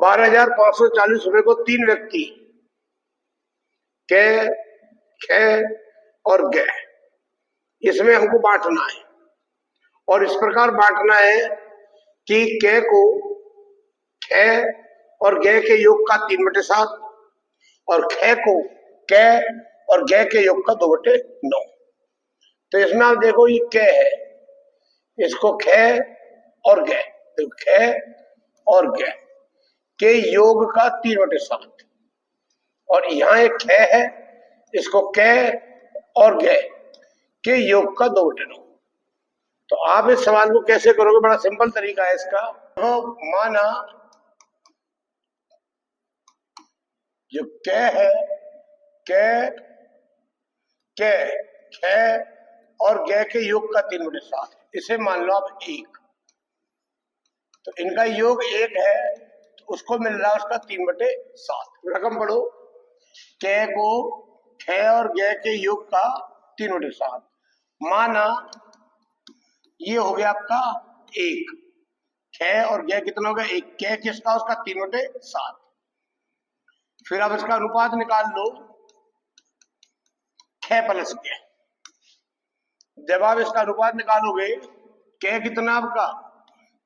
12,540 रुपए को 3 व्यक्ति कै, खे और गे, इसमें हमको बांटना है। और इस प्रकार बांटना है कि कै को खे और गे के योग का 3/7 और खे को कै और गे के योग का 2/9। तो इसमें आप देखो ये कै है, इसको खे और गे, तो खे और गे के योग का 3/7 और यहाँ एक खे है, इसको कै और गे के योग का 2/9। तो आप इस सवाल को कैसे करोगे? बड़ा सिंपल तरीका है इसका। तो माना जो कै है, कै कै खे और गे के योग का 3/7, इसे मान लो आप 1। तो इनका योग 1 है, तो उसको मिल रहा है उसका 3/7। रकम पढ़ो, कै को खे और गे के योग का 3/7 माना ये हो गया आपका 1। खे और गे कितना हो गया? 1। कै किसका? उसका 3/7। फिर अब इसका अनुपात निकाल लो, खे प्लस गे। जब आप इसका अनुपात निकालोगे, कै कितना आपका?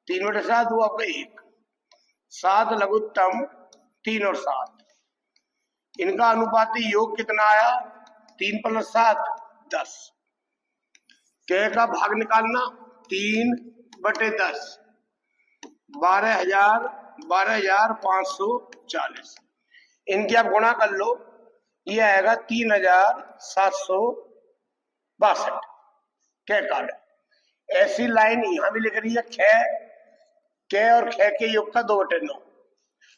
3/7 हुआ आपका 1। 7 लघुत्तम 3 और 7, इनका अनुपाती योग कितना आया? 3 + 7 10। कै का भाग निकालना, 3/10 12,540। इनकी आप गुणा कर लो, ये आएगा 3,762 कै कार्ड। ऐसी लाइन यहां भी लिख रही है, खे कै और खे के योग का 2/9।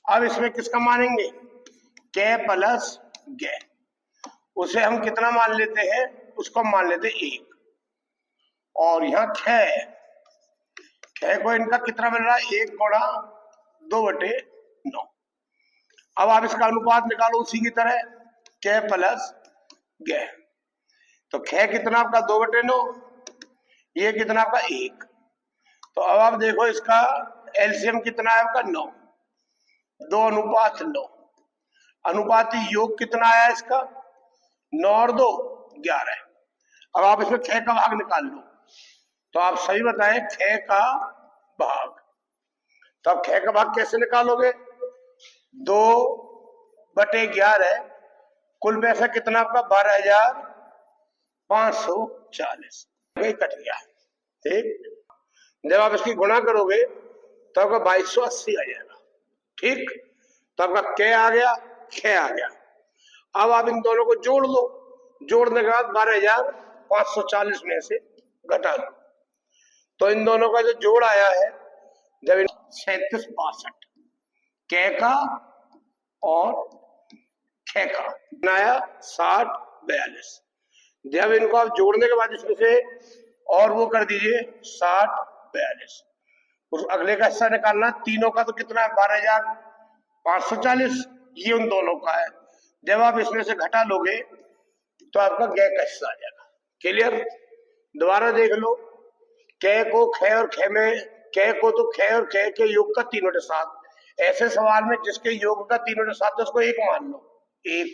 अब इसमें किसका मानेंगे? कै प्लस गे। उसे हम कितना मान लेते हैं? उसको मान लेते 1। और यहाँ खे को इनका कितना मिल रहा है? 1 गुणा 2/9। अब आप इसका अनुपात निकालो उसी की तरह, कै प्लस गे। तो खे कितना आपका? 2/9, ये कितना आपका? 1। तो अब आप देखो इसका एलसीएम कितना है आपका? 9। 2:9। अनुपाती योग कितना आया इसका? 9 और 2 11। अब आप इसमें खे का भाग निकाल लो, तो आप सही बताएं खे का भाग। तो आप खे का भाग कैसे निकालोगे? 2/11। कुल पैसा कितना आपका? 12,540 कट गया। ठीक, जब आप इसकी गुणा करोगे तो आपका 2280 आ जाएगा। ठीक, तो आपका कै आ गया, खे आ गया। अब आप इन दोनों को जोड़ लो, जोड़ने के बाद 12,540 में से घटा दो, तो इन दोनों का जो जोड़ आया है, जब 3762 कै का और खे का आया 6042। जब इनको आप जोड़ने के बाद इसमें से और वो कर दीजिए 6042, उस अगले का हिस्सा निकालना। तीनों का तो कितना है? 12,540, ये उन दोनों का है। जब आप इसमें से घटा लोगे तो आपका गे का हिस्सा आ जाएगा। क्लियर? दोबारा देख लो, कै को खे और खे में, कै को तो खे और खे के योग का 3/7। ऐसे सवाल में जिसके योग का 3/7 है उसको 1 मान लो। 1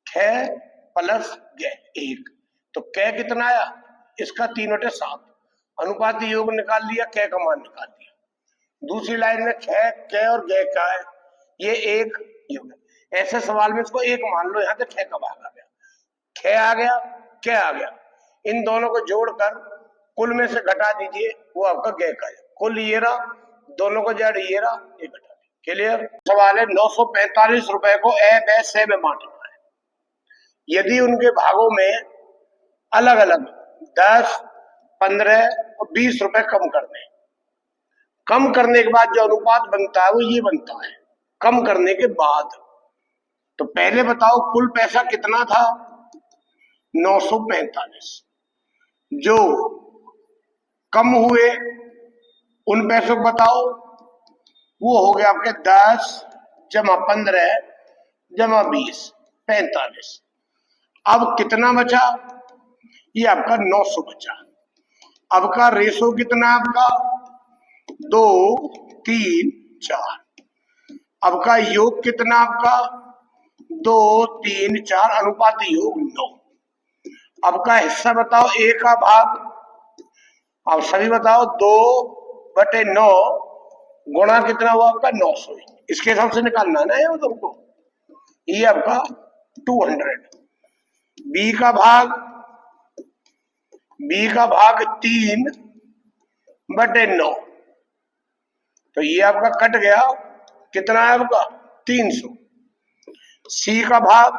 खे प्लस गे 1, तो कै कितना आया? इसका 3/7। अनुपाती योग निकाल लिया, कै का मान निकाल दिया। दूसरी लाइन में खे कै और गे का है, ये 1 योग है। ऐसे सवाल में इसको 1 मान लो, यहाँ से खे का भाग आ गया, खे आ गया, कै आ गया। इन दोनों को जोड़कर कुल में से घटा दीजिए, वो आपका गे का है। कुल ये रहा, दोनों को जड़ ये रहा, ये घटा दिया। क्लियर? सवाल है 945 रुपए को ए, ब, से में बांटना है। यदि उनके भागों में अलग अलग 10, 15 और 20 रुपए कम करने, कम करने के बाद जो अनुपात बनता है वो ये बनता है, कम करने के बाद। तो पहले बताओ कुल पैसा कितना था? 945। जो कम हुए उन पैसों को बताओ, वो हो गया आपके 10 जमा 15 जमा 20 45। अब कितना बचा? ये आपका 900 बचा। अब का रेशो कितना है आपका? 2, 3, 4। अब का योग कितना आपका 2 3 4 अनुपाती योग 9। अब का हिस्सा बताओ ए का भाग। अब सभी बताओ 2/9 गुणा कितना हुआ आपका 900। इसके हिसाब से निकालना है ना ये तुमको। ये आपका 200। बी का भाग 3/9 तो ये आपका कट गया कितना है आपका 300। सी का भाग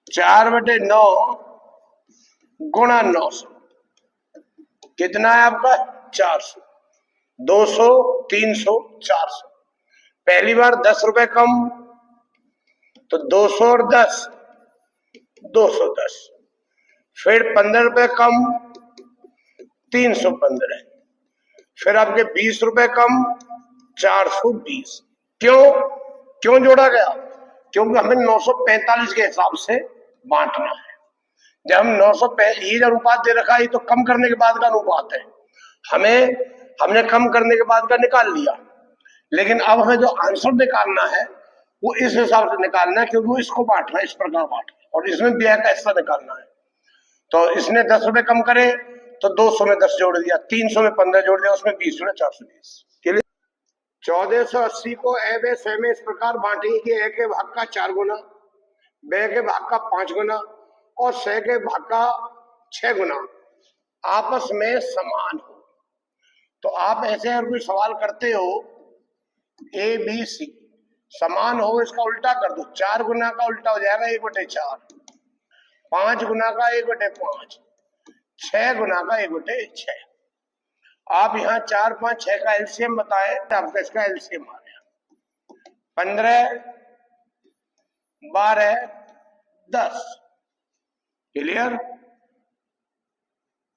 4/9 गुणा 900 कितना है आपका 400। 200 300 400। पहली बार 10 रुपए कम तो 200 और 10 210। फिर 15 रुपए कम 315। फिर आपके 20 रुपए कम 420। क्यों क्यों जोड़ा गया? क्योंकि हमें 945 के हिसाब से बांटना है। जब हम 945 ये जो अनुपात दे रखा है तो कम करने के बाद का अनुपात है। हमने कम करने के बाद का निकाल लिया, लेकिन अब हमें जो आंसर निकालना है वो इस हिसाब से निकालना है, क्योंकि वो इसको बांटना है, इस प्रकार बांटना है और इसमें व्यय का हिस्सा निकालना है। तो इसने 10 रुपए कम करे तो 200 में 10 जोड़ दिया, 300 में 15 जोड़ दिया, उसमें 20 जोड़े 420। 1480 को ए बे से में इस प्रकार बांटेंगे कि ए के भाग का 4 गुना, बे के भाग का 5 गुना और से के भाग का 6 गुना आपस में समान हो। तो आप ऐसे अगर कोई सवाल करते हो ए बी सी समान हो, इसका उल्टा कर दो। 4 गुना का उल्टा हो जाएगा 1/4, 5 गुना का 1/5, 6 गुना का 1/6। आप यहाँ 4 5 6 का एलसीएम बताए, आपका इसका एलसीएम आ गया 15 12 10। क्लियर?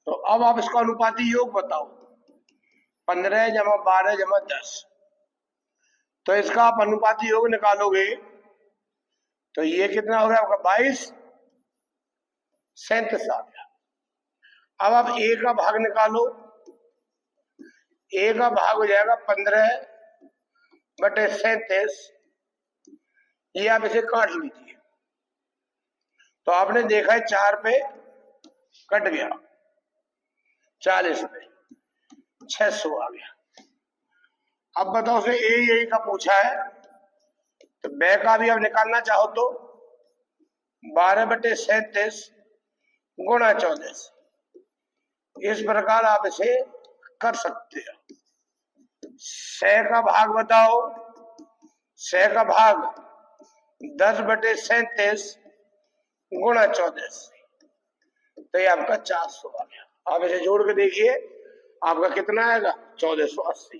तो अब आप इसका अनुपाती योग बताओ। 15 जमा 12 जमा 10, तो इसका आप अनुपाती योग निकालोगे तो ये कितना हो गया आपका 22 37 आ गया। अब आप ए का भाग निकालो। ए का भाग हो जाएगा 15/37। ये आप इसे काट लीजिए तो आपने देखा है 4 पे कट गया, 40 पे 600 आ गया। अब बताओ से ए यही का पूछा है तो बे का भी अब निकालना चाहो तो 12/37 गुणा 14। इस प्रकार आप इसे कर सकते हो। से का भाग बताओ। से का भाग 10/37 गुणा 14, तो ये आपका 400 आ गया। आप इसे जोड़ के देखिए आपका कितना आएगा 1480।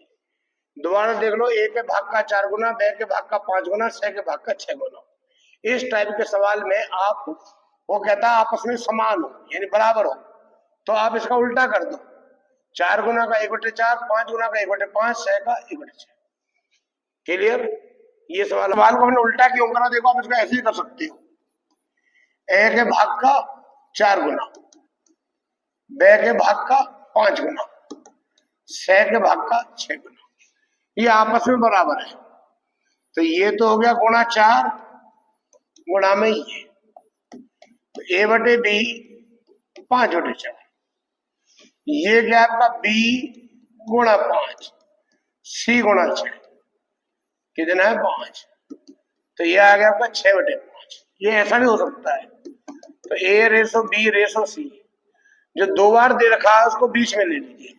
दोबारा देख लो, ए के भाग का 4 गुना, बे के भाग का 5 गुना, से के भाग का 6 गुना। इस टाइप के सवाल में आप वो कहता है आपस में समान हो यानी बराबर हो, तो आप इसका उल्टा कर दो। 4 गुना का 1/4, 5 गुना का 1/5, 6 का 1/6। क्लियर? ये सवाल को हमने उल्टा क्यों करा देखो, आप इसका ऐसे ही कर सकते हो। ए के भाग का 4 गुना, बे के भाग का 5 गुना, से के भाग का 6 गुना, ये आपस में बराबर है। तो ये तो हो गया गुणा 4 गुणा में ये, तो A/B 5/4। ये क्या आपका B गुणा 5, C गुणा 6 कितना है 5, तो ये आ गया आपका 6/5। ये ऐसा भी हो सकता है। तो A/B/C जो 2 बार दे रखा है उसको बीच में ले लीजिए।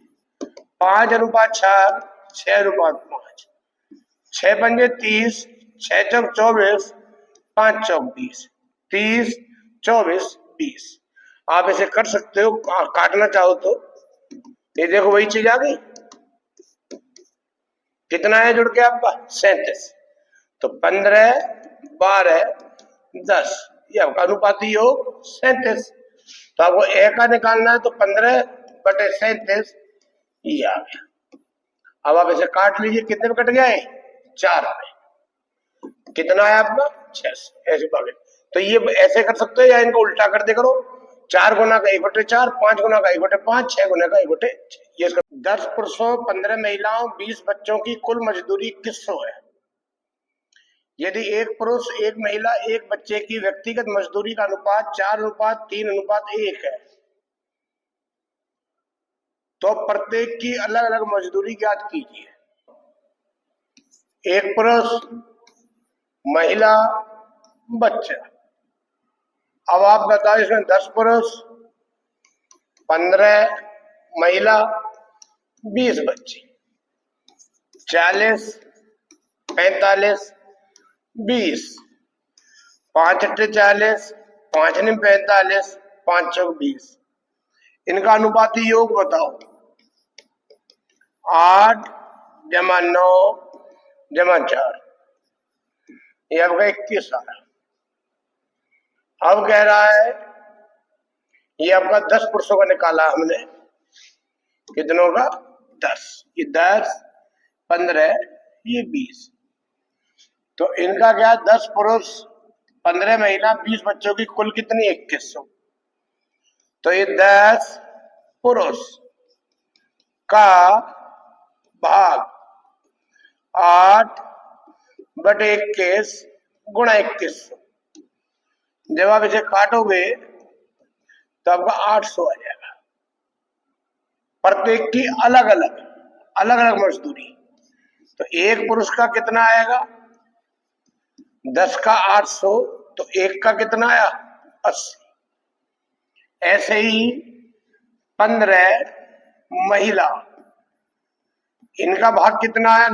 5:4, 6:5, 6 पंजे 30, 6 चौक 24, 5 चौक 20, 30 24 20। आप ऐसे कर सकते हो, काटना चाहो तो। ये देखो वही चीज आ गई। कितना है जुड़ के आपका 37। तो 15 12 10 ये आपका अनुपाती योग 37। तो आपको ए का निकालना है तो 15/37 ये आ गया। अब आप इसे काट लीजिए, कितने में कट गया है 4 में। कितना है आपका 600। ऐसे भागे तो ये ऐसे कर सकते हो या इनको उल्टा कर दे करो। 4 गुना का 1/4, 5 गुना का 1/5, 6 गुना का 1/6। ये 10 पुरुषों 15 महिलाओं 20 बच्चों की कुल मजदूरी 2100 है। यदि एक पुरुष एक महिला एक बच्चे की व्यक्तिगत मजदूरी का अनुपात 4:3:1 है तो प्रत्येक की अलग अलग मजदूरी ज्ञात कीजिए। एक पुरुष, महिला, बच्चा। अब आप बताओ इसमें 10 पुरुष, 15 महिला, 20 बच्चे, 40, 45, 20, 5 अट्ठे 40, 5 निम 45, 5 चौक 20। इनका अनुपाती योग बताओ। 8 जमा 9 जमा 4, ये आपका 21 आ रहा। अब कह रहा है ये आपका 10 पुरुषों का निकाला हमने, कितनों का? 10। ये 10, 15, ये 20। तो इनका क्या? 10 पुरुष, 15 महिला, 20 बच्चों की कुल कितनी? 2100। तो ये 10 पुरुष का भाग 8/21 गुणा 2100। जब आप इसे काटोगे तो आपका 800 आ जाएगा। प्रत्येक की अलग अलग मजदूरी। तो एक पुरुष का कितना आएगा? 10 का 800, तो एक का कितना आया? 80। ऐसे ही 15 महिला, इनका भाग कितना आया?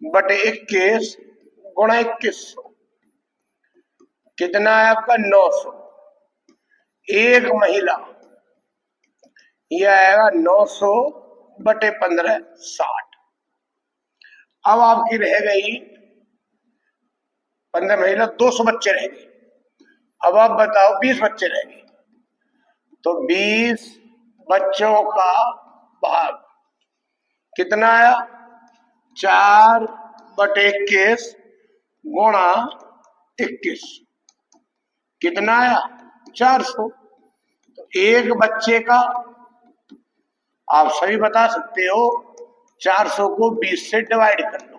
9/21 गुणा 2100, कितना है आपका? 900। एक महिला, यह आएगा 900/15, 60। अब आपकी रह गई 15 महिला, 200 बच्चे रह गए। अब आप बताओ 20 बच्चे रह गए, तो 20 बच्चों का भाग कितना आया? 4/21 गुणा 21, कितना आया? 400। तो एक बच्चे का आप सभी बता सकते हो, 400 को 20 से डिवाइड कर लो,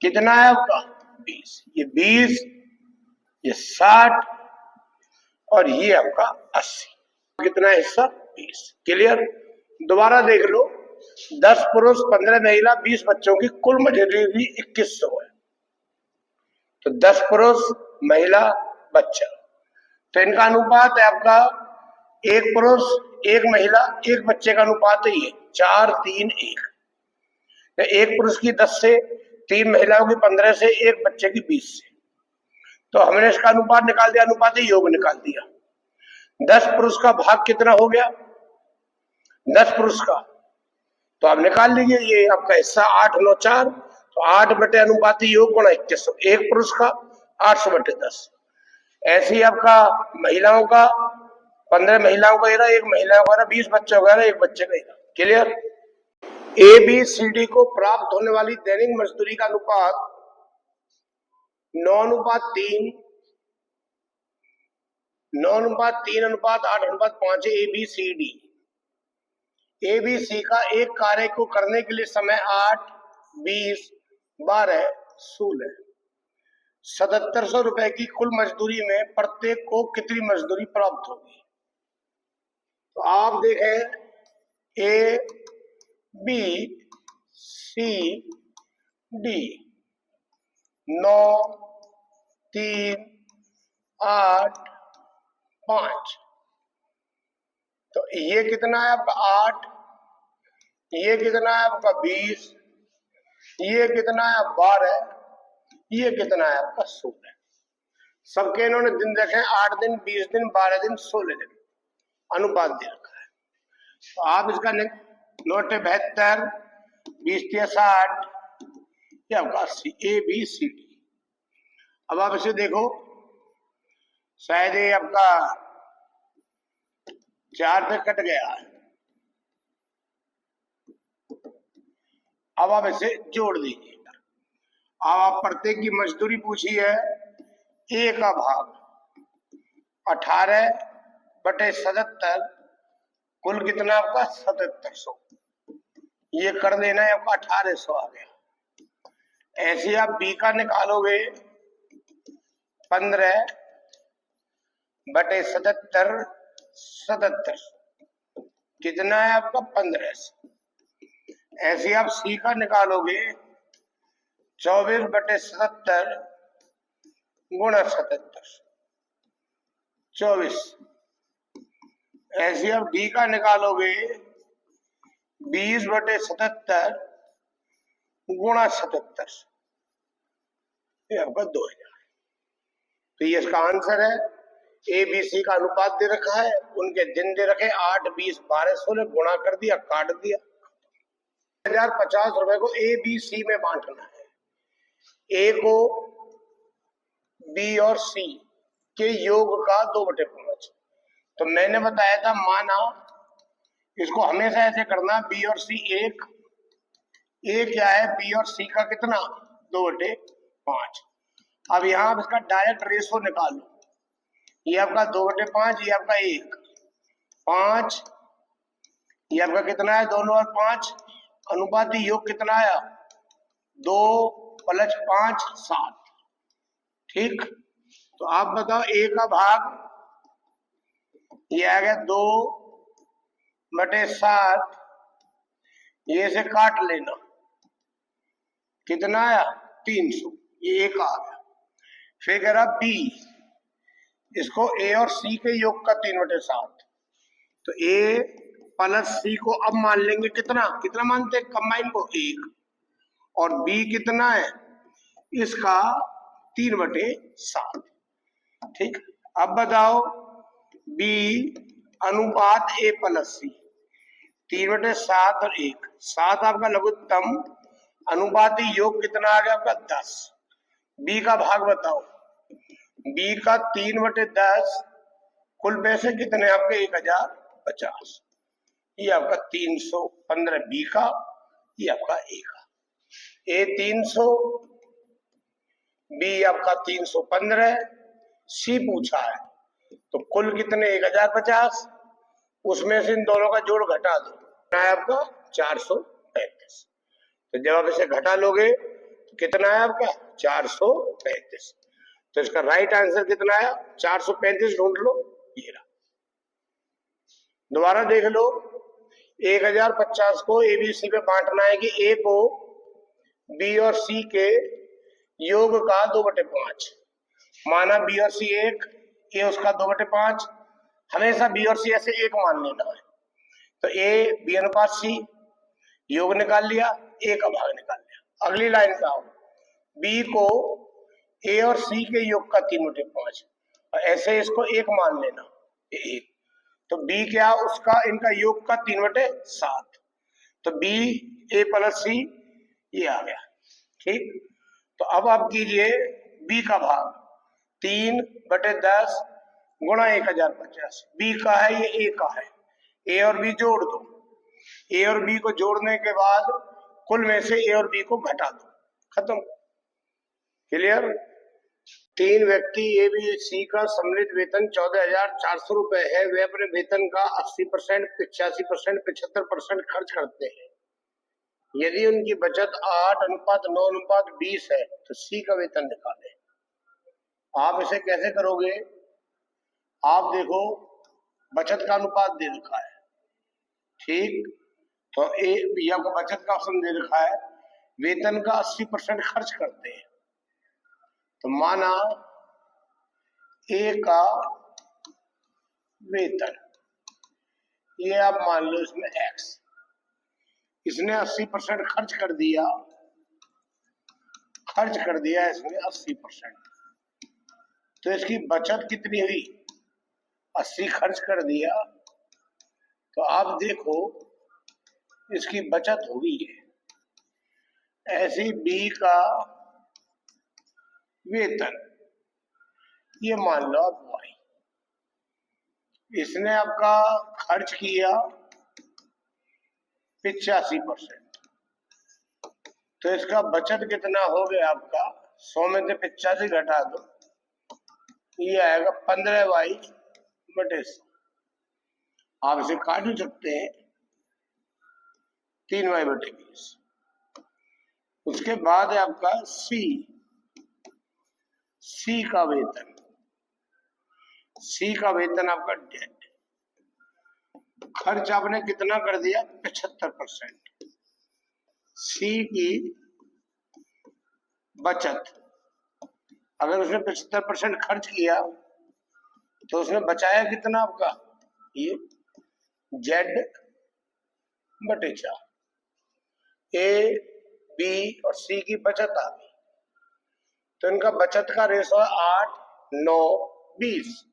कितना है आपका? 20। ये 20, ये 60 और ये आपका 80। कितना हिस्सा? 20। क्लियर? दोबारा देख लो। 10 पुरुष, 15 महिला, 20 बच्चों की कुल मजदूरी 2100 है। तो 10 पुरुष, महिला, बच्चा, तो इनका अनुपात है आपका एक पुरुष एक महिला एक बच्चे का अनुपात ही है 4:3:1। एक पुरुष की 10 से, 3 महिलाओं की 15 से, एक बच्चे की 20 से। तो हमने इसका अनुपात निकाल दिया, अनुपाती योग निकाल दिया। 10 पुरुष का भाग कितना हो गया? 10 पुरुष का, तो आप निकाल लीजिए, ये आपका हिस्सा 8/9/4, तो 8 अनुपाती योग गुणा 2100। एक पुरुष का 800/10। ऐसे ही आपका महिलाओं का, 15 महिलाओं का एक महिलाओं का 20 बच्चों का एक बच्चे का। क्लियर? ABCD को प्राप्त होने वाली दैनिक मजदूरी का अनुपात 9:3, 9:3:8:5 ABCD। ABC का एक कार्य को करने के लिए समय 8, 20, 12, 16, 7700 रुपए की कुल मजदूरी में प्रत्येक को कितनी मजदूरी प्राप्त होगी? तो आप देखें ABCD 9, 3, 8, 5। तो ये कितना है आपका? 8, ये कितना है आपका? 20, ये कितना है? 12, ये कितना है आपका? 16। सबके इन्होंने दिन देखे, 8 दिन, 20 दिन, 12 दिन, 16 दिन अनुपात दे रखा है। तो आप इसका नोट 72, 20 60, ये आपका 80। ABCD। अब आप इसे देखो, शायद ये आपका 4 पे कट गया है। अब आप इसे जोड़ दीजिए। अब आप प्रत्येक की मजदूरी पूछी है। ए का भाग 18/77, कुल कितना आपका? 7700। ये कर देना है आपका 1800 आ गया। ऐसे आप बी का निकालोगे 15/77, 77 कितना है आपका 1500। ऐसे आप सी का निकालोगे 24/77 गुणा 77, 24। ऐसे आप डी का निकालोगे 20/77 गुणा 77, ये आपका 2000। तो ये इसका आंसर है। ए बी सी का अनुपात दे रखा है, उनके दिन दे रखे 8, 20, 12, 16, गुणा कर दिया, काट दिया। 1050 रुपए को ए बी सी में बांटना है। ए को बी और सी के योग का 2/5। तो मैंने बताया था, माना इसको हमेशा ऐसे करना, बी और सी एक, ए क्या है बी और सी का कितना 2/5। अब यहाँ आप इसका डायरेक्ट रेशो निकालो, ये आपका 2/5, ये आपका 1, 5, ये आपका कितना है 2 और 5, अनुपाती योग कितना आया 2 + 5 7। ठीक, तो आप बताओ ए का भाग ये आ गया 2/7, ये से काट लेना, कितना आया 300, ये एक आ गया। फिर कह रहा बी, इसको ए और सी के योग का 3/7, तो ए प्लस सी को अब मान लेंगे कितना, कितना मानते हैं कंबाइन को 1, और बी कितना है इसका 3/7। ठीक, अब बताओ बी अनुपात ए प्लस सी, 3/7 और 1, 7 आपका लघुत्तम, अनुपाती योग कितना आ गया आपका 10। बी का भाग बताओ, बी का 3/10, कुल पैसे कितने आपके 1050, ये आपका 315 बी का, ये आपका ए का। ए 300, बी आपका 315, सी पूछा है तो कुल कितने 1050, उसमें से इन दोनों का जोड़ घटा दो, है आपका 435। तो जब आप इसे घटा लोगे तो कितना है आपका 435। तो इसका राइट आंसर कितना आया 435, ढूंढ लो, ये रहा। दोबारा देख लो, 1050 को ए बी सी पे बांटना है कि ए को बी और सी के योग का 2/5, माना बी और सी एक, ए उसका 2/5, हमेशा बी और सी ऐसे एक मान लेना है। तो ए बी अनुपात सी, योग निकाल लिया, ए का भाग निकाल लिया। अगली लाइन पे आओ, बी को ए और सी के योग का 3/5, और ऐसे इसको एक मान लेना, एक, तो बी क्या उसका इनका योग का 3/7, तो बी ए प्लस सी ये आ गया। ठीक, तो अब आप कीजिए बी का भाग 3/10 गुणा 1050, बी का है ये ए का है, ए और बी जोड़ दो, ए और बी को जोड़ने के बाद कुल में से ए और बी को घटा दो, खत्म, क्लियर। 3 व्यक्ति ए बी सी का सम्मिलित वेतन 14,400 रुपए है। वे अपने वेतन का 80%, 85%, 75% खर्च करते हैं। यदि उनकी बचत 8:9:20 है तो सी का वेतन निकालें। आप इसे कैसे करोगे, आप देखो बचत का अनुपात दे रखा है, ठीक, तो ए या को बचत का ऑप्शन दे रखा है, वेतन का 80% खर्च करते हैं, तो माना ए का वेतन ये आप मान लो इसमें एक्स, इसने 80% खर्च कर दिया इसमें 80%, तो इसकी बचत कितनी हुई 80 खर्च कर दिया, तो आप देखो इसकी बचत हुई है। ऐसी बी का वेतन ये मान लो आप वाई, इसने आपका खर्च किया 85%, तो इसका बचत कितना हो गया आपका 100 में से 85 घटा दो, ये आएगा 15/100। आप इसे काट भी सकते हैं, 3y/20। उसके बाद है आपका सी का वेतन। सी का वेतन आपका डेट। खर्च आपने कितना कर दिया? 75%। सी की बचत, अगर उसने 75% खर्च किया तो उसने बचाया कितना आपका? ये Z/4। ए, बी और सी की बचत आ गई, तो इनका बचत का रेशो है 8, 9, 20।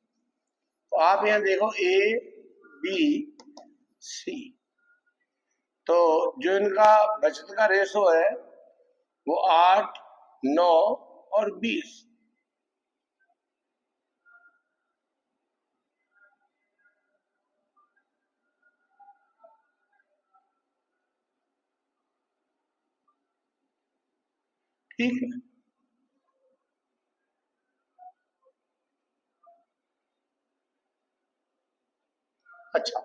तो आप यहां देखो ए, बी, सी, तो जो इनका बचत का रेशो है वो 8, 9 और 20। ठीक है। अच्छा,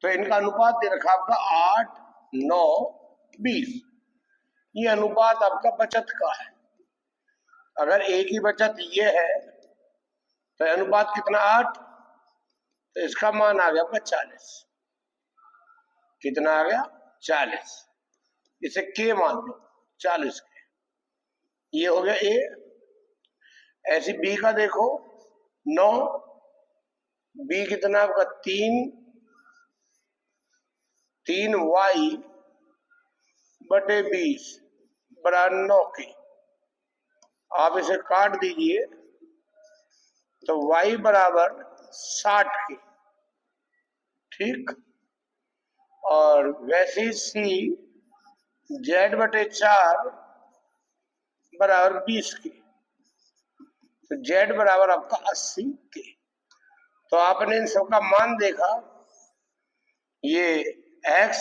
तो इनका अनुपात दे रखा आपका 8, 9, 20। ये अनुपात आपका बचत का है। अगर ए की बचत ये है तो अनुपात कितना? 8, तो इसका मान आ गया आपका 40। कितना आ गया? 40। इसे के मान लो, 40 के। ये हो गया ए। ऐसी बी का देखो 9, बी कितना आपका 3y/20 बराबर 9 के। आप इसे काट दीजिए तो y बराबर 60 के। ठीक। और वैसे ही सी Z/4 बराबर 20 के, तो Z बराबर आपका 80 के। तो आपने इन सबका मान देखा, ये x,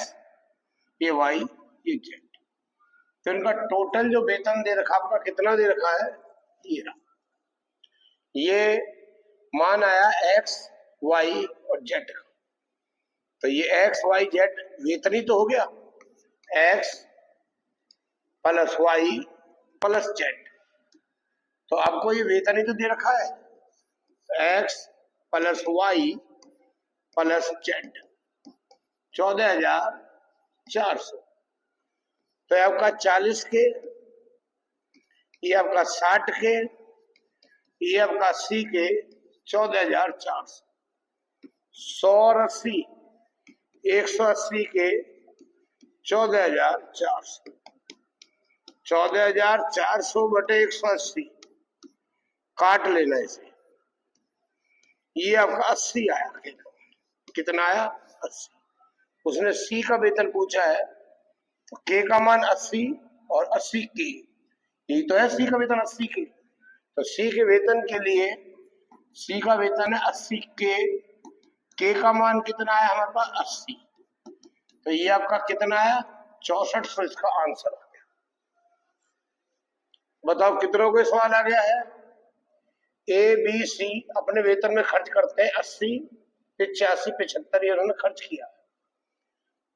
ये y, ये z। तो इनका टोटल जो वेतन दे रखा आपका कितना दे रखा है? ये रहा। ये मान आया x, y और z का। तो ये x, y, z वेतन ही तो हो गया। x plus y plus z, तो आपको ये वेतन ही तो दे रखा है। x plus y plus z 14,400। तो आपका 40 के, ये आपका 60 के, ये आपका 80 के, 14,400। 100 और 80, 180 के 14,400। 14,400/180 काट लेना इसे। ये आपका 80 आया। कितना आया? 80। उसने सी का वेतन पूछा है, के का मान 80 और 80 के, यही तो है सी का वेतन 80 के। तो सी के वेतन के लिए, सी का वेतन है 80 के का मान कितना है हमारे पास? 80। तो ये आपका कितना आया? 6400 इसका आंसर आ गया। बताओ कितनों को सवाल आ गया है? ए, बी, सी अपने वेतन में खर्च करते हैं 80, 85, 75 ये उन्होंने खर्च किया।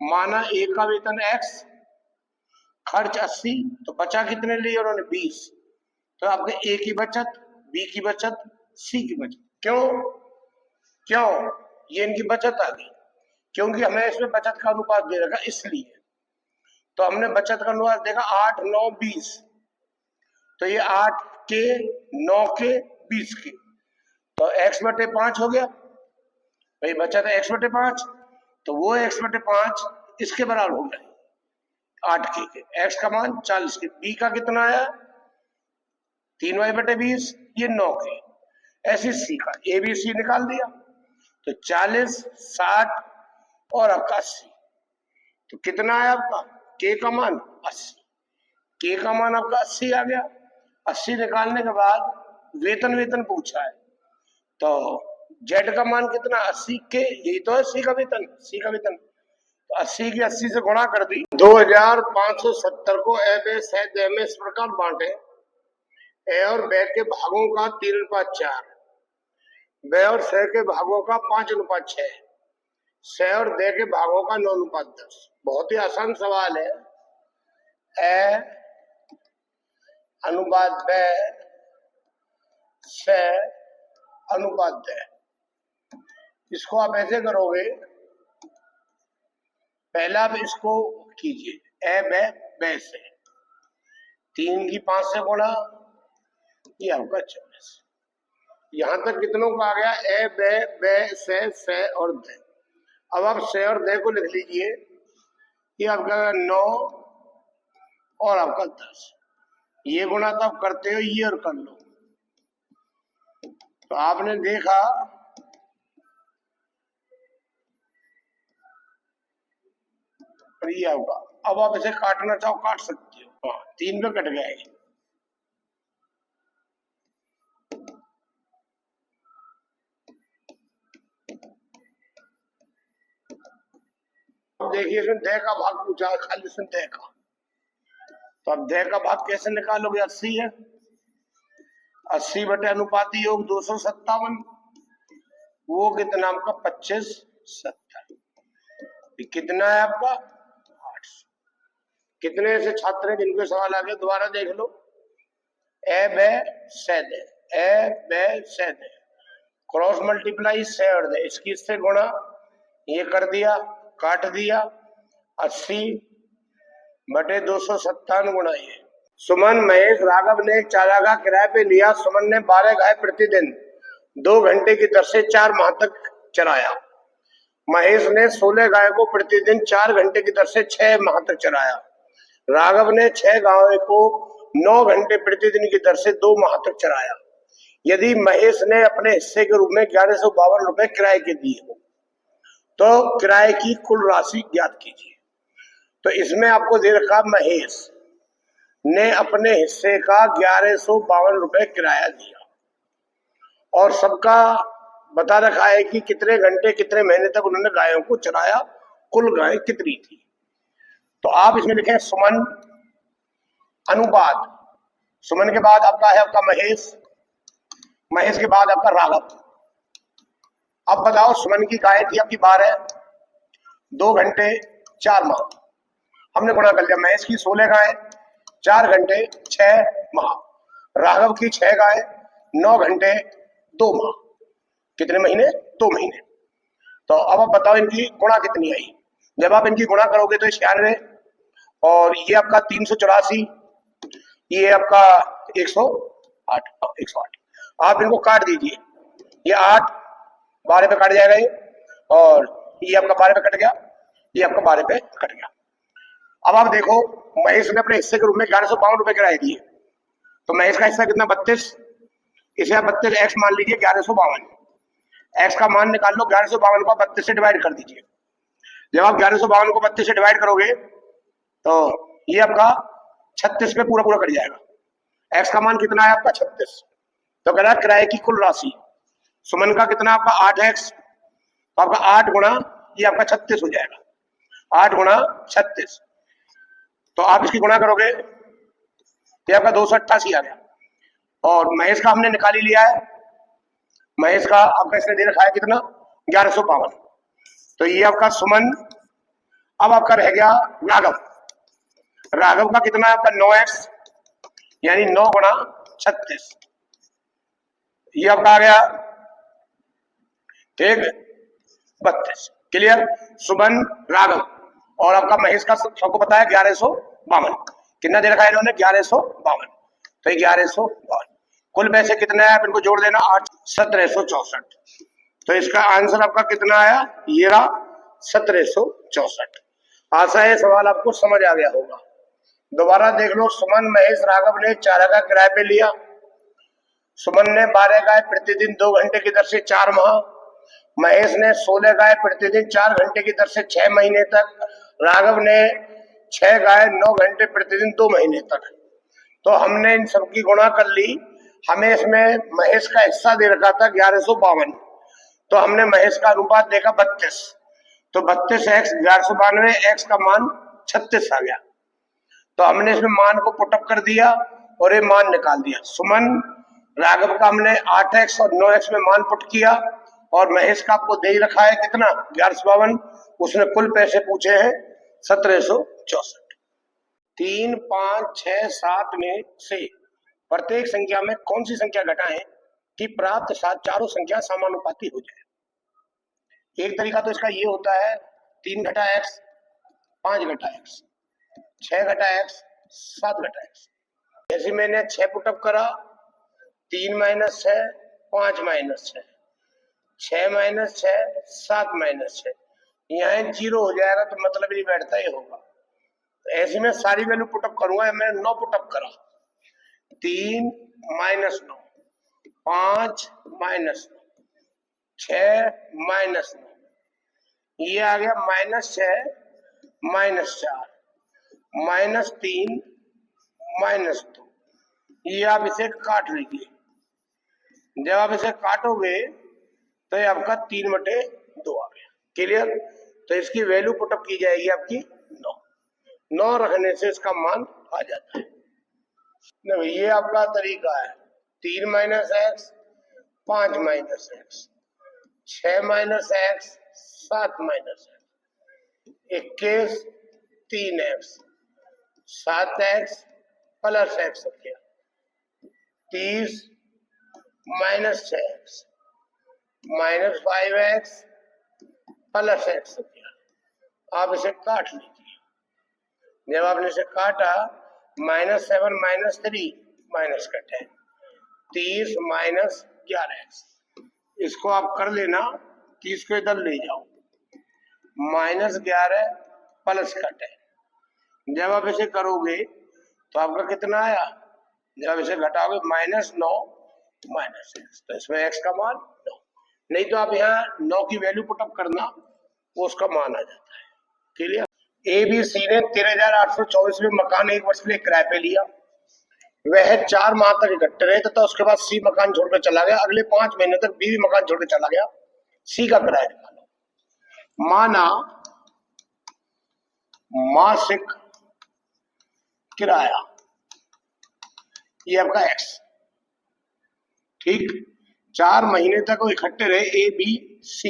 माना ए का वेतन x, खर्च 80, तो बचा कितने लिए उन्होंने? 20। तो आपके ए की बचत, बी की बचत, सी की बचत। क्यों ये इनकी बचत आ गई? क्योंकि हमें इसमें बचत का अनुपात दे रखा, इसलिए। तो हमने बचत का अनुपात देखा 8, 9, 20। तो ये 8 के, 9 के, 20 के, तो x/5 हो गया भाई। बचत है x/5, तो वो x/5 इसके बराबर हो गया 8 के। x का मान 40 के। b का कितना आया? 3y/20, ये 9 के। ऐसे सी का, ए बी सी निकाल दिया, तो 40, 60 और आपका 80। तो कितना आया आपका? के का मान 80। के का मान आपका 80 आ गया। 80 निकालने के बाद वेतन पूछा है, तो जेड का मान कितना? 80 के, यही तो है सी का वेतन। तो 80 की 80 से गुणा कर दी। 2570 को ए, बे, स, द में इस प्रकार बांटे। ए और बे के भागों का 3:4, बे और स के भागों का 5:6, से और दे के भागों का 9:10। बहुत ही आसान सवाल है। ए अनुपात ब से अनुपात द। इसको आप ऐसे करोगे, पहला आप इसको कीजिए ए ब से 3 की 5 से गुणा, ये आपका 24। यहां तक कितनों का आ गया? ए ब से और द। अब आप से और दे को लिख लीजिए, ये आपका 9 और आपका 10। ये गुणा तो आप करते हो, ये और कर लो। तो आपने देखा और ये होगा। अब आप इसे काटना चाहो काट सकते हो। हाँ, 3 पे कट गया ये। अब देखिए इसमें दे का भाग पूछा है, खाली इसमें दे का। तो अब दे का भाग कैसे निकालोगे? 80 है, 80 बटे अनुपाती योग 257, वो कितना आपका 25/70। कितना है आपका? 800। कितने से छात्र हैं जिनको सवाल आ गया? दोबारा देख लो। ए बे से दे, ए बे से दे, क्रॉस मल्टीप्लाई से और दे, इसकी इससे गुणा, ये कर दिया, काट दिया। 80 बटे 257 गुणा ये। सुमन, महेश, राघव ने एक चारागाह किराए पे लिया। सुमन ने 12 गाय प्रतिदिन 2 घंटे की दर से 4 माह तक चराया। महेश ने 16 गाय को प्रतिदिन 4 घंटे की दर से 6 माह तक चराया। राघव ने 6 गायों को 9 घंटे प्रतिदिन की दर से 2 माह तक चराया। यदि महेश ने अपने हिस्से के रूप में 1152 रुपए किराए के दिए तो किराए की कुल राशि ज्ञात कीजिए। तो इसमें आपको दे रखा महेश ने अपने हिस्से का 1152 रुपए किराया दिया और सबका बता रखा है कि कितने घंटे कितने महीने तक उन्होंने गायों को चराया, कुल गाय कितनी थी। तो आप इसमें लिखें सुमन अनुपात, सुमन के बाद आपका है आपका महेश, महेश के बाद आपका राघव। अब बताओ सुमन की गाय थी आपकी 12, 2 घंटे 4 माह, हमने गुणा कर लिया। महेश की 16 गाय 4 घंटे 6 माह, राघव की 6 गाय 9 घंटे 2 माह, कितने महीने? 2 महीने। तो अब आप बताओ इनकी गुणा कितनी आई। जब आप इनकी गुणा करोगे तो 96 और ये आपका 384, ये आपका 108, 108। आप इनको काट दीजिए, ये 8 12 पे काट जाएगा ये, और ये आपका 12 पे कट गया, ये आपका 12 पे कट गया। अब आप देखो महेश ने अपने हिस्से के रूप में 1152 रुपए किराए दिए, तो महेश का हिस्सा कितना? 32। इसे आप 32 एक्स मान लीजिए, 1152 एक्स का मान निकाल लो। 1152 को 32 से डिवाइड कर दीजिए। जब आप 1152 को 32 से डिवाइड करोगे तो ये आपका 36 पे पूरा पूरा कट जाएगा। एक्स का मान कितना है आपका? 36। तो कह रहा है किराए की कुल राशि सुमन का कितना आपका? 8x, तो आपका 8 गुणा ये आपका 36 हो जाएगा। 8 गुणा 36, तो आप इसकी गुणा करोगे ये आपका 288 आ गया। और महेश का हमने निकाल ही लिया है, महेश का आपका इसने दे रखा है कितना? 1152। तो ये आपका सुमन। अब आपका रह गया राघव। राघव का कितना है आपका? 9x, यानी 9 गुणा 36, ये आपका आ गया ठीक 32। क्लियर? सुमन, राघव और आपका महेश का सबको पता है 1152। कितना दे रखा है इन्होंने? 1152। तो 1152 कुल पैसे कितने हैं? आप इनको जोड़ देना, 8 1764। तो इसका आंसर आपका कितना आया? ये रहा 1764। आशा है सवाल आपको समझ आ गया होगा। दोबारा देख लो। सुमन, महेश, राघव ने चारागाह किराए पे लिया। सुमन ने 12 गाय प्रतिदिन 2 घंटे की दर से 4 माह, महेश ने 16 गाय प्रतिदिन 4 घंटे की दर से 6 महीने तक, राघव ने 6 गाय 9 घंटे प्रतिदिन 2 महीने तक। तो हमने इन सबकी गुणा कर ली। हमें इसमें महेश का हिस्सा दे रखा था 1152, तो हमने महेश का अनुपात देखा 32, तो 32x 1192, x का मान 36 आ गया। तो हमने इसमें मान को पुटअप कर दिया और ये मान निकाल दिया। सुमन, राघव का हमने 8x और 9x में मान पुट किया और महेश का आपको दे ही रखा है कितना 1152। उसने कुल पैसे पूछे हैं 1764। 3, 5, 6, 7 में से प्रत्येक संख्या में कौन सी संख्या घटाएं कि प्राप्त चारों संख्या समानुपाती हो जाए। एक तरीका तो इसका ये होता है 3 घटा एक्स, 5 घटा एक्स, 6 घटा एक्स, 7 घटा एक्स। जैसे मैंने 6 पुटअप करा, 3 माइनस 6, 5 माइनस 6, 6 माइनस 6, 7 माइनस 6, यहाँ 0 हो जाएगा तो मतलब नहीं बैठता ये होगा। तो ऐसे में सारी वैल्यू पुटअप करूंगा। मैंने 9 पुटअप करा, 3 माइनस 9, 5 माइनस 9, 6 माइनस 9, ये आ गया -6 -4 -3 -2। ये आप इसे काट लीजिए। जब आप इसे काटोगे तो ये आपका 3/2 आ गया। क्लियर। तो इसकी वैल्यू पुटअप की जाएगी आपकी 9। 9 रखने से इसका मान आ जाता है। नहीं, ये आपका तरीका है। 3 minus x, 5 minus x, 6 minus x, 7 minus x, 21, 3 x, 7 x plus x, 30 minus 6 x minus 5 x plus x. आप इसे काट लीजिए। जब आपने इसे काटा, -7 -3 माइनस का 10, 30 माइनस 11 एक्स। इसको आप कर लेना, 30 को इधर ले जाओ, -11 प्लस का 10। जब आप इसे करोगे तो आपका कितना आया, जब आप इसे घटाओगे -9 माइनस एक्स, तो इसमें एक्स का मान 9। नहीं तो आप यहाँ 9 की वैल्यू पुटअप करना, वो उसका मान आ जाता है। क्लियर। ABC ने 13,824 में मकान 1 वर्ष के लिए किराए पे लिया। वह 4 माह तक इकट्ठे रहे तथा उसके बाद C मकान छोड़कर चला गया। अगले 5 महीने तक B भी मकान छोड़कर चला गया। C का किराया निकालो। माना मासिक किराया ये आपका X, ठीक। 4 महीने तक वो इकट्ठे रहे ABC।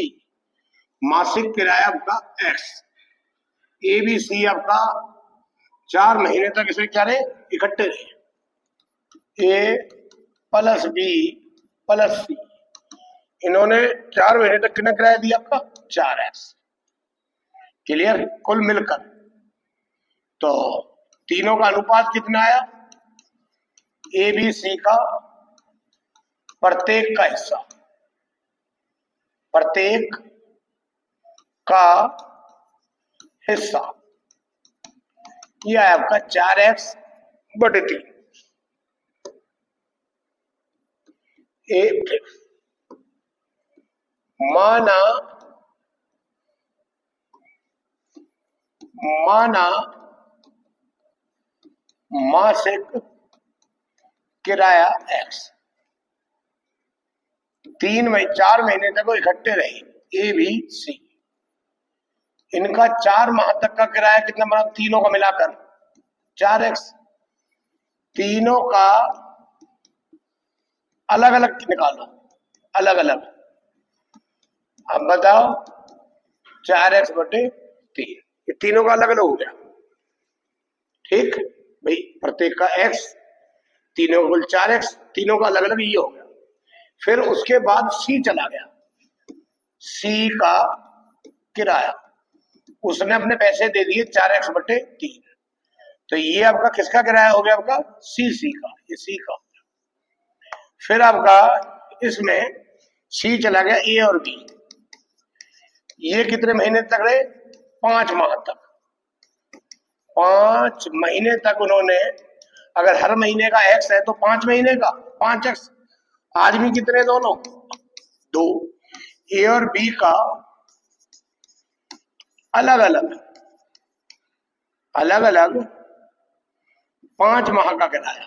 मासिक किराया आपका X, ABC आपका 4 महीने तक इसे क्या रहे, इकट्ठे रहे। A plus B plus C, इन्होंने 4 महीने तक कितना किराया दिया आपका 4x। क्लियर। कुल मिलकर तो तीनों का अनुपात कितना आया, ABC का प्रत्येक का हिस्सा, प्रत्येक का हिस्सा, यह है आपका 4x/3। माना मासिक किराया x, 4 महीने तक वो इकट्ठे रहे ABC। इनका 4 माह तक का किराया कितना बना, तीनों का मिलाकर 4x। तीनों का अलग अलग निकालो, अलग अलग। अब बताओ 4x/3, ये तीनों का अलग अलग हो गया, ठीक भाई। प्रत्येक का x, तीनों का कुल 4x, तीनों का अलग अलग ये हो गया। फिर उसके बाद C चला गया, C का किराया, उसने अपने पैसे दे दिए 4x/3। तो ये आपका किसका किराया हो गया, आपका C का, ये C का। फिर आपका इसमें C चला गया A और B। ये कितने महीने तक रहे, 5 माह तक। 5 महीने तक उन्होंने, अगर हर महीने का x है तो 5 महीने का 5x। आदमी कितने दोनों, 2। A और B का अलग अलग 5 माह का किराया,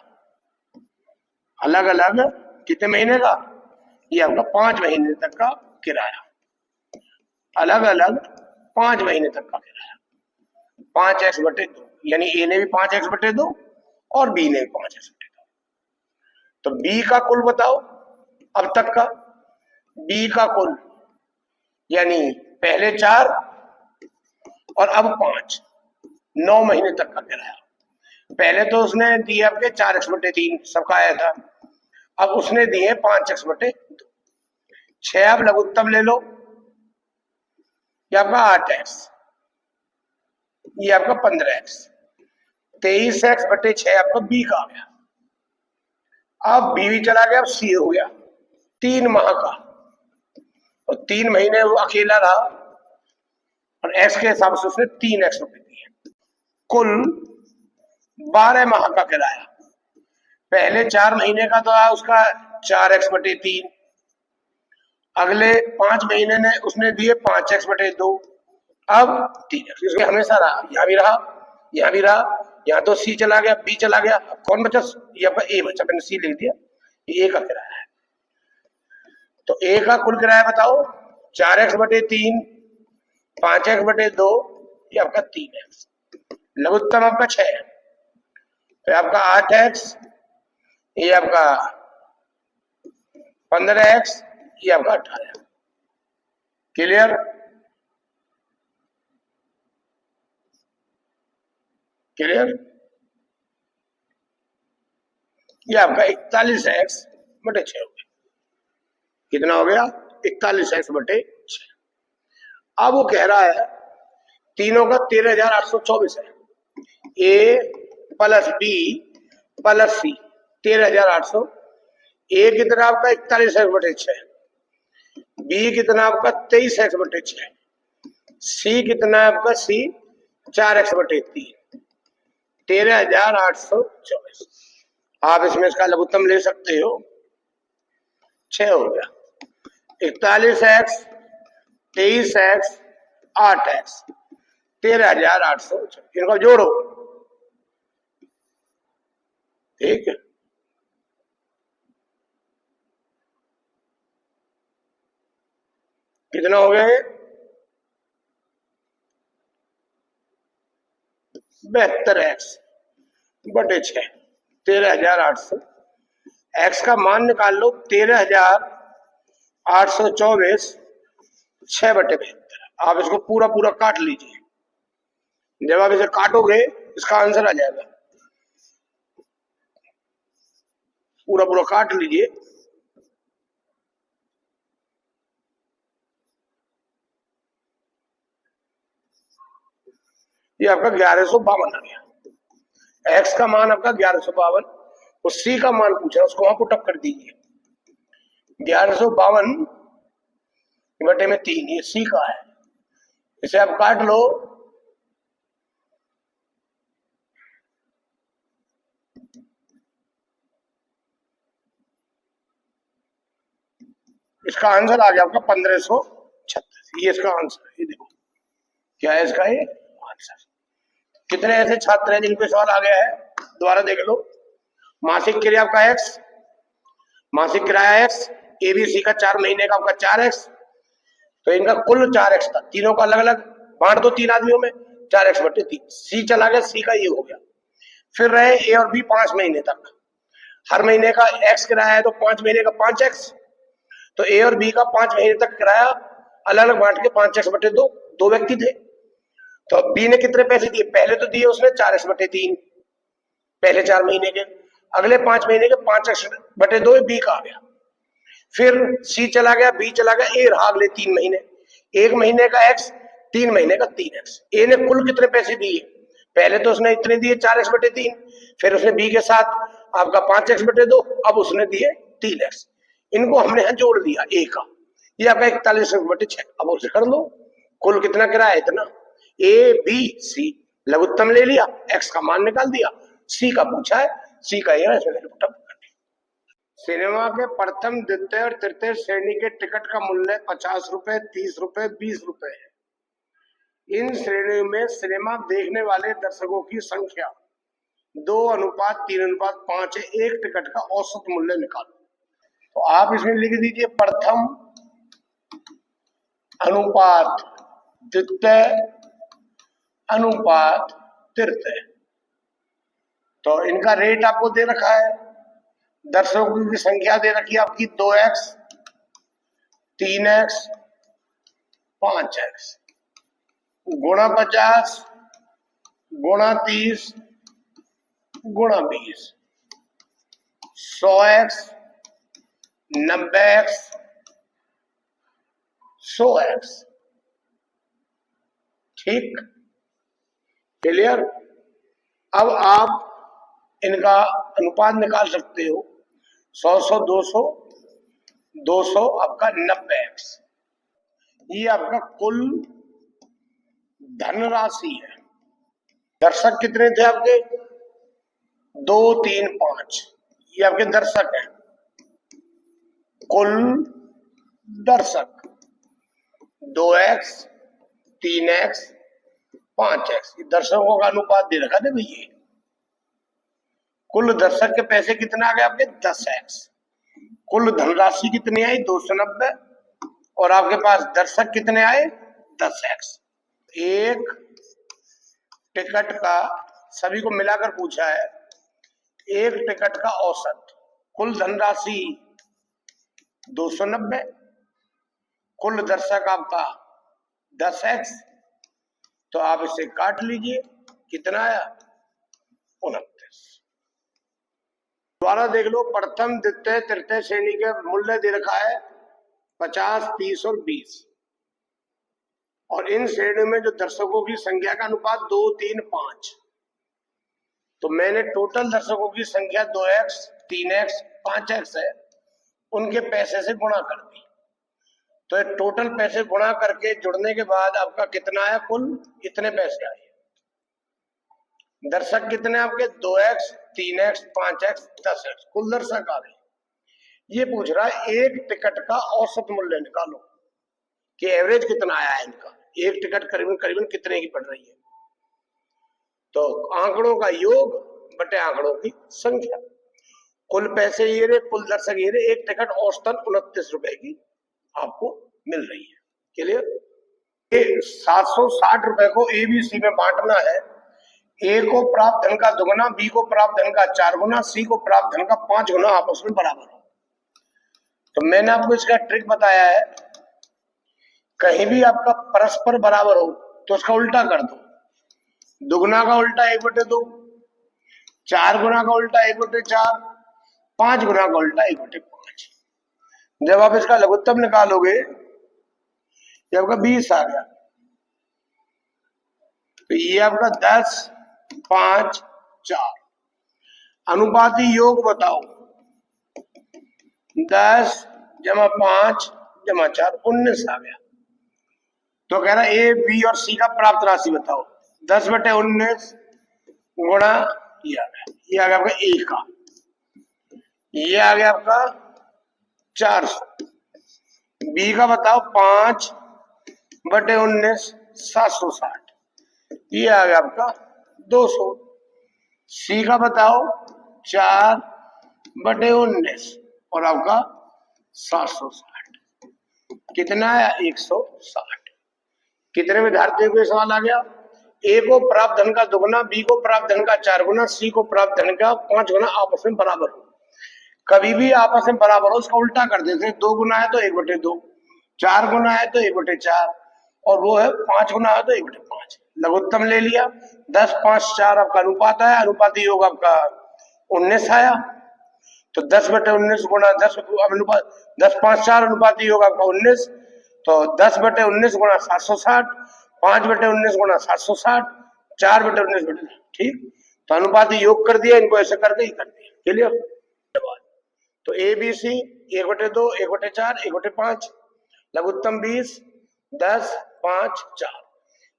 अलग अलग कितने महीने का, ये आपका 5 महीने तक का किराया, अलग अलग 5 महीने तक का किराया। 5x/2, यानी A ने भी 5x/2 और B ने भी 5x/2। तो B का कुल बताओ अब तक का, B का कुल यानी पहले 4 और अब 5, 9 महीने तक का किराया। पहले तो उसने दिए आपके 4x/3 सबका आया था, अब उसने दिए 5x/2। 6 आप लघुत्तम ले लो, ये आपका 8x, ये आपका 15x, 23x/6 आपका बी का आ गया। अब बी भी चला गया, अब सी हो गया 3 माह का, और 3 महीने वो अकेला रहा और एक्स के हिसाब से उसने 3x रुपए दिए। कुल 12 माह का किराया। पहले 4 महीने का तो उसका 4x/3, अगले 5 महीने ने उसने दिए 5x/2, अब 3x। इसमें हमेशा रहा, यहाँ भी रहा, यहाँ भी रहा, यहाँ तो सी चला गया, बी चला गया, अब कौन बचा? ये आपका ए बचा, मैंने सी लिख दिया, ये ए का किराया है। तो ए का कुल किराया बताओ, 4x/3, 5x/2, ये आपका 3x। लघुत्तम आपका 6 है, तो आपका 8x, ये आपका 15x, ये आपका 18। क्लियर? क्लियर? ये आपका 41x/6 हो गया। कितना हो गया? 41x/6। अब वो कह रहा है तीनों का 13,824 है, ए प्लस बी प्लस सी 13,800। ए कितना आपका 41x/6, बी कितना आपका 23x/6, सी कितना आपका सी 4x/3, 13,824। आप इसमें इसका लघुत्तम ले सकते हो, 6 हो गया। 41x, 23x, 8x, 13,824, इनको जोड़ो, ठीक है। कितना हो गया? 72x/6, 13,800। एक्स का मान निकाल लो, 13,824, 6/72। आप इसको पूरा पूरा काट लीजिए, जब आप इसे काटोगे इसका आंसर आ जाएगा। पूरा पूरा काट लीजिए, ये आपका 1152 आ गया। एक्स का मान आपका 1152, और सी का मान पूछा, उसको वहां पुटअप कर दीजिए। 1152/3, ये सी का है, इसे आप काट लो। इसका आंसर आ गया आपका 1536, ये इसका आंसर है। ये देखो क्या है इसका ये आंसर। कितने ऐसे छात्र हैं जिन पे सवाल आ गया है, दोबारा देख लो। मासिक किराया आपका एक्स, मासिक किराया एक्स, एबीसी का 4 महीने का आपका 4x, तो इनका कुल 4x था, तीनों का अलग अलग बांट दो 3 आदमियों में, 4x/3। सी चला गया, सी का ये हो गया। फिर रहे ए और बी 5 महीने तक, हर महीने का एक्स किराया है तो 5 महीने का 5x, तो ए और बी का 5 महीने तक किराया अलग अलग बांट के 5x/2, 2 व्यक्ति थे। तो बी ने कितने पैसे दिए? पहले तो दिए उसने 4x/3 पहले 4 महीने के, अगले 5 महीने के 5x/2 बी का आ गया। फिर सी चला गया, बी चला गया, ए रहा अगले 3 महीने, 1 महीने का एक्स, 3 महीने का 3x। ए ने कुल कितने पैसे दिए? पहले तो उसने इतने दिए 4x/3, फिर उसने बी के साथ आपका 5x/2, अब उसने दिए 3x। इनको हमने यहां जोड़ दिया ए का, ये आपका 41x/6। अब उसे कर लो, कुल कितना किराया? इतना। ए बी सी लघुत्तम ले लिया, एक्स का मान निकाल दिया, सी का पूछा है, सी का ये सिनेमा के प्रथम, द्वितीय और तृतीय श्रेणी के टिकट का मूल्य 50 रुपए, 30 रुपए, 20 रुपए है। इन श्रेणियों में सिनेमा देखने वाले दर्शकों की संख्या 2:3:5 है। एक टिकट का औसत मूल्य निकालो। तो आप इसमें लिख दीजिए प्रथम अनुपात द्वितीय अनुपात तृतीय। तो इनका रेट आपको दे रखा है, दर्शकों की संख्या दे रखी है आपकी 2x, 3x, 5x गुणा 50 गुणा 30 गुणा 20 100x 90x 100x। ठीक, क्लियर। अब आप इनका अनुपात निकाल सकते हो। 100 200 200 आपका 90x। ये आपका कुल धनराशि है। दर्शक कितने थे आपके? 2 3 5, ये आपके दर्शक हैं। कुल दर्शक 2x 3x 5x, दर्शकों का अनुपात दे रखा था भैया। कुल दर्शक के पैसे कितने आ गए आपके? 10x। कुल धनराशि कितनी आई? 290। और आपके पास दर्शक कितने आए? 10x। एक टिकट का सभी को मिलाकर पूछा है, एक टिकट का औसत। कुल धनराशि 290, कुल दर्शक आपका 10x, तो आप इसे काट लीजिए, कितना आया? 29। दोबारा देख लो, प्रथम द्वितीय तृतीय श्रेणी के मूल्य दे रखा है 50 30 और 20, और इन श्रेणियों में जो दर्शकों की संख्या का अनुपात 2 3 5, तो मैंने टोटल दर्शकों की संख्या 2x 3x 5x है, उनके पैसे से गुणा कर दी। तो ये टोटल पैसे गुणा करके जुड़ने के बाद आपका कितना आया? कुल इतने पैसे आए। दर्शक कितने आपके? 2x 3x 5x 10x, कुल दर्शक आ गए। ये पूछ रहा है एक टिकट का औसत मूल्य निकालो कि एवरेज कितना आया है इनका। एक टिकट करीबन करीबन कितने की पड़ रही है? तो आंकड़ों का योग बटे आंकड़ों की संख्या। कुल पैसे ये रहे, कुल दर्शक ये रहे, एक टिकट औसतन 29 रुपए की आपको मिल रही है। क्लियर। 760 रुपए को ABC में बांटना है। ए को प्राप्त धन का दुगुना, बी को प्राप्त धन का 4 गुना, सी को प्राप्त धन का 5 गुना आपस में बराबर हो। तो मैंने आपको इसका ट्रिक बताया है, कहीं भी आपका परस्पर बराबर हो तो उसका उल्टा कर दो। दुगुना का उल्टा 1/2, 4 गुना का उल्टा 1/4, 5 गुना का उल्टा 1/5। जब आप इसका लघुत्तम निकालोगे, जब आपका 20 आ गया, तो ये आपका 10 5 4। अनुपाती योग बताओ। 10 जमा 5 जमा 4 19 आ गया। तो कह रहा ए बी और सी का प्राप्त राशि बताओ। 10/19 गुणा ये आ गया आपका ए का, ये आ गया आपका 400। बी का बताओ 5/19 760, ये आ गया आपका 200। सी का बताओ 4/19 और आपका 760, कितना है? 160। कितने विद्यार्थियों को सवाल आ गया? ए को प्राप्त धन का दुगुना, बी को प्राप्त धन का 4 गुना, सी को प्राप्त धन का 5 गुना आपस में बराबर हो। कभी भी आपस में बराबर हो उसका उल्टा कर देते। 2 गुना है तो 1/2, 4 गुना है तो 1/4, और वो है 5 गुना है तो 1/5। लघुत्तम ले लिया। 10 5 4 आपका अनुपात आया। अनुपाती योग आपका 19 आया। तो 10/19 गुणा 10 अनुपात 10 5 4 अनुपाती योग आपका 19। तो 10/19 गुणा 760, 5/19 गुणा 760, 4/19। ठीक, तो अनुपाती योग कर दिया, इनको ऐसे करके ही कर दिया। क्लियर। तो ABC 1/2 1/4 1/5, लघुत्तम 20 10 5 4।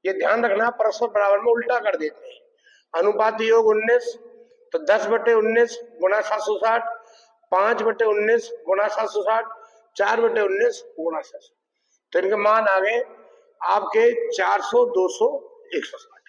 ये ध्यान रखना, परस्पर बराबर में उल्टा कर देते हैं। अनुपाती योग 19, तो 10/19 गुणा 760, 5/19 गुणा 760, 4/19 गुणा 760। तो इनके मान आ गए आपके 400 200 160।